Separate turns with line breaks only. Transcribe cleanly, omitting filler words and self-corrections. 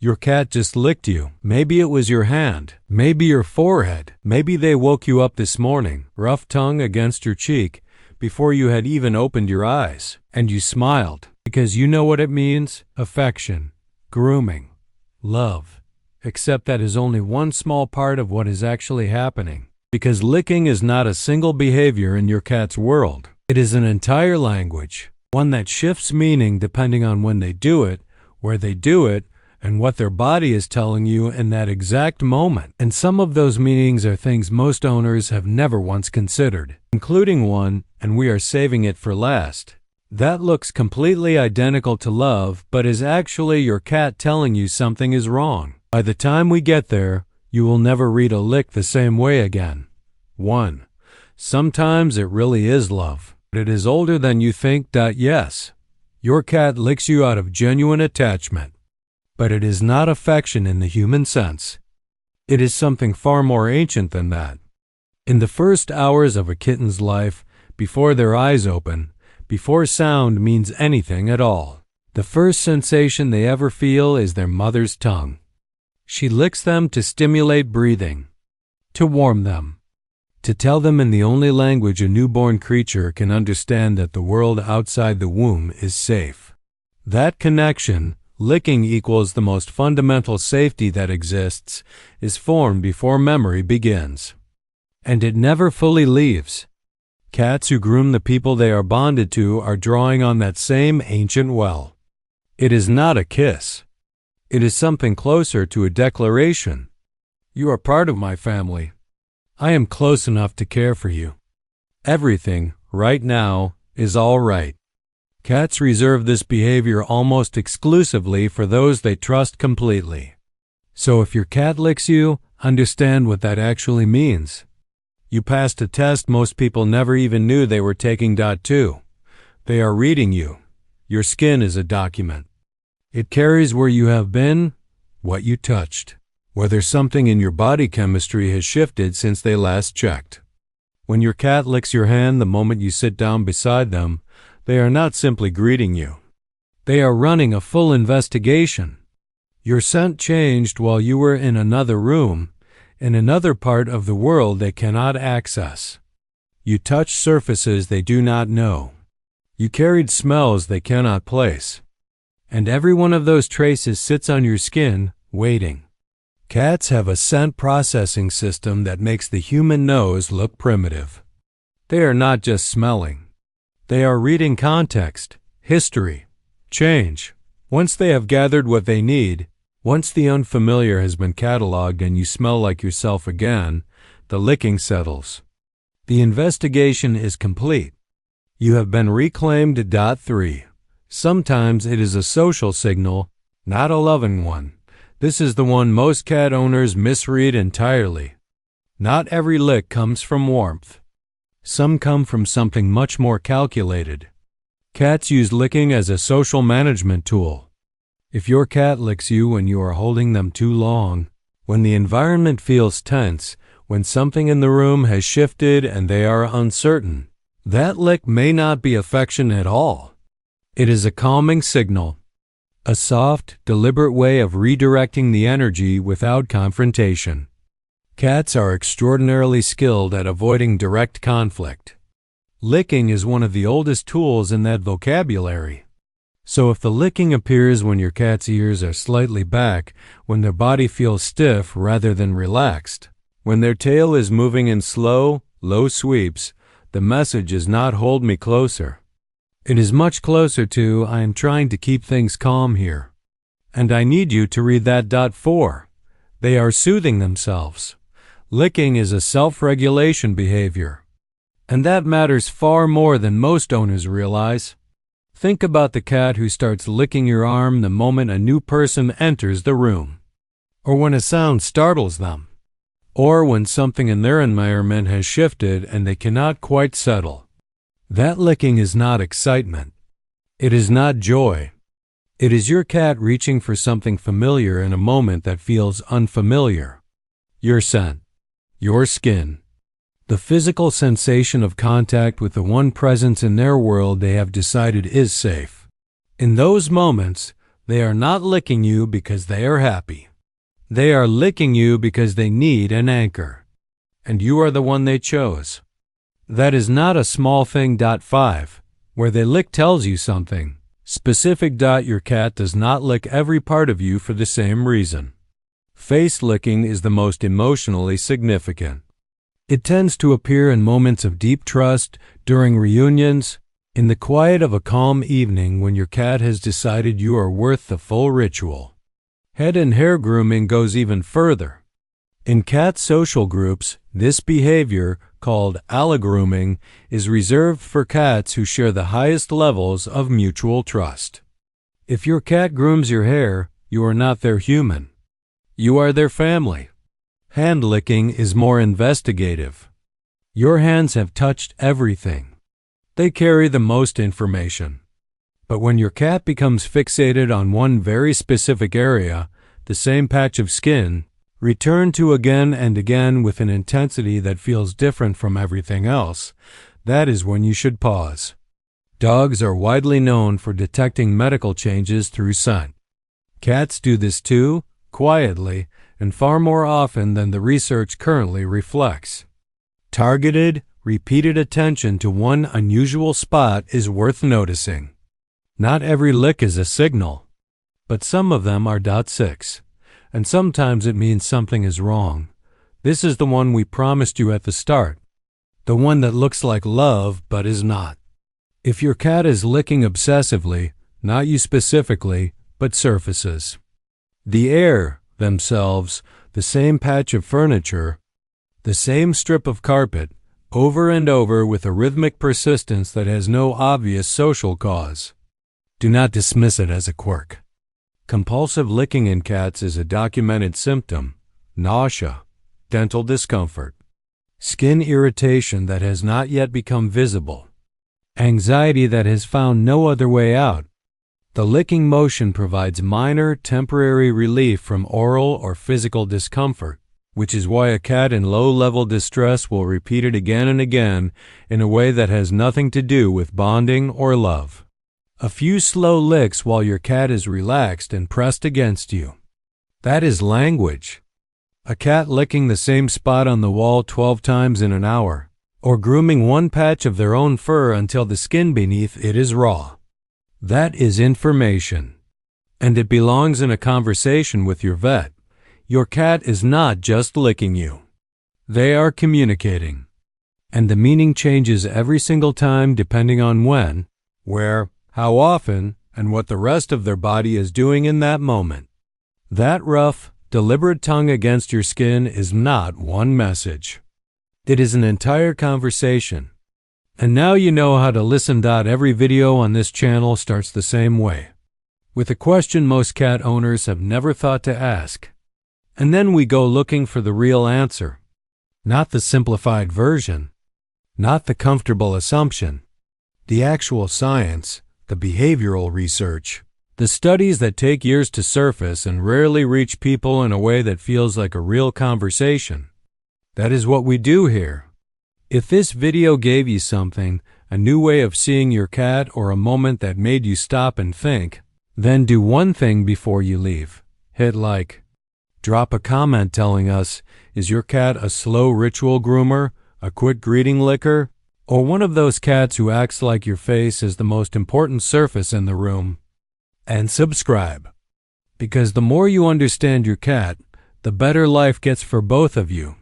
Your cat just licked you. Maybe it was your hand. Maybe your forehead. Maybe they woke you up this morning, rough tongue against your cheek, before you had even opened your eyes. And you smiled, because you know what it means: affection, grooming, love. Except that is only one small part of what is actually happening. Because licking is not a single behavior in your cat's world. It is an entire language, one that shifts meaning depending on when they do it, where they do it, and what their body is telling you in that exact moment. And some of those meanings are things most owners have never once considered, including one, and we are saving it for last, that looks completely identical to love, but is actually your cat telling you something is wrong. By the time we get there, you will never read a lick the same way again. 1. Sometimes it really is love, but it is older than you think. Yes, your cat licks you out of genuine attachment. But it is not affection in the human sense. It is something far more ancient than that. In the first hours of a kitten's life, before their eyes open, before sound means anything at all, the first sensation they ever feel is their mother's tongue. She licks them to stimulate breathing, to warm them, to tell them in the only language a newborn creature can understand that the world outside the womb is safe. That connection, licking equals the most fundamental safety that exists, is formed before memory begins. And it never fully leaves. Cats who groom the people they are bonded to are drawing on that same ancient well. It is not a kiss. It is something closer to a declaration. You are part of my family. I am close enough to care for you. Everything, right now, is all right. Cats reserve this behavior almost exclusively for those they trust completely. So if your cat licks you, understand what that actually means. You passed a test most people never even knew they were taking. 2. They are reading you. Your skin is a document. It carries where you have been, what you touched, whether something in your body chemistry has shifted since they last checked. When your cat licks your hand the moment you sit down beside them, they are not simply greeting you. They are running a full investigation. Your scent changed while you were in another room, in another part of the world they cannot access. You touched surfaces they do not know. You carried smells they cannot place. And every one of those traces sits on your skin, waiting. Cats have a scent processing system that makes the human nose look primitive. They are not just smelling. They are reading context, history, change. Once they have gathered what they need, once the unfamiliar has been cataloged and you smell like yourself again, the licking settles. The investigation is complete. You have been reclaimed. 3. Sometimes it is a social signal, not a loving one. This is the one most cat owners misread entirely. Not every lick comes from warmth. Some come from something much more calculated. Cats use licking as a social management tool. If your cat licks you when you are holding them too long, when the environment feels tense, when something in the room has shifted and they are uncertain, that lick may not be affection at all. It is a calming signal, a soft, deliberate way of redirecting the energy without confrontation. Cats are extraordinarily skilled at avoiding direct conflict. Licking is one of the oldest tools in that vocabulary. So if the licking appears when your cat's ears are slightly back, when their body feels stiff rather than relaxed, when their tail is moving in slow, low sweeps, the message is not "hold me closer." It is much closer to "I am trying to keep things calm here." And I need you to read that. 4. They are soothing themselves. Licking is a self-regulation behavior. And that matters far more than most owners realize. Think about the cat who starts licking your arm the moment a new person enters the room, or when a sound startles them, or when something in their environment has shifted and they cannot quite settle. That licking is not excitement. It is not joy. It is your cat reaching for something familiar in a moment that feels unfamiliar. Your scent, your skin, the physical sensation of contact with the one presence in their world they have decided is safe. In those moments, They are not licking you because they are happy. They are licking you because they need an anchor. And you are the one they chose. That is not a small thing. 5. Where they lick tells you something specific. Your cat does not lick every part of you for the same reason. Face licking is the most emotionally significant. It tends to appear in moments of deep trust, during reunions, in the quiet of a calm evening when your cat has decided you are worth the full ritual. Head and hair grooming goes even further. In cat social groups, this behavior, called allogrooming, is reserved for cats who share the highest levels of mutual trust. If your cat grooms your hair, you are not their human. You are their family. Hand licking is more investigative. Your hands have touched everything. They carry the most information. But when your cat becomes fixated on one very specific area, the same patch of skin, return to again and again with an intensity that feels different from everything else, that is when you should pause. Dogs are widely known for detecting medical changes through scent. Cats do this too, quietly, and far more often than the research currently reflects. Targeted, repeated attention to one unusual spot is worth noticing. Not every lick is a signal, but some of them are. 6. And sometimes it means something is wrong. This is the one we promised you at the start. The one that looks like love but is not. If your cat is licking obsessively, not you specifically, but surfaces. The air, themselves, the same patch of furniture, the same strip of carpet, over and over with a rhythmic persistence that has no obvious social cause. Do not dismiss it as a quirk. Compulsive licking in cats is a documented symptom: nausea, dental discomfort, skin irritation that has not yet become visible, anxiety that has found no other way out. The licking motion provides minor, temporary relief from oral or physical discomfort, which is why a cat in low-level distress will repeat it again and again in a way that has nothing to do with bonding or love. A few slow licks while your cat is relaxed and pressed against you. That is language. A cat licking the same spot on the wall 12 times in an hour, or grooming one patch of their own fur until the skin beneath it is raw. That is information, and it belongs in a conversation with your vet. Your cat is not just licking you. They are communicating, and the meaning changes every single time depending on when, where, how often, and what the rest of their body is doing in that moment. That rough, deliberate tongue against your skin is not one message. It is an entire conversation. And now you know how to listen. Every video on this channel starts the same way, with a question most cat owners have never thought to ask. And then we go looking for the real answer. Not the simplified version. Not the comfortable assumption. The actual science, the behavioral research, the studies that take years to surface and rarely reach people in a way that feels like a real conversation. That is what we do here. If this video gave you something, a new way of seeing your cat or a moment that made you stop and think, then do one thing before you leave. Hit like. Drop a comment telling us, is your cat a slow ritual groomer, a quick greeting licker, or one of those cats who acts like your face is the most important surface in the room? And subscribe. Because the more you understand your cat, the better life gets for both of you.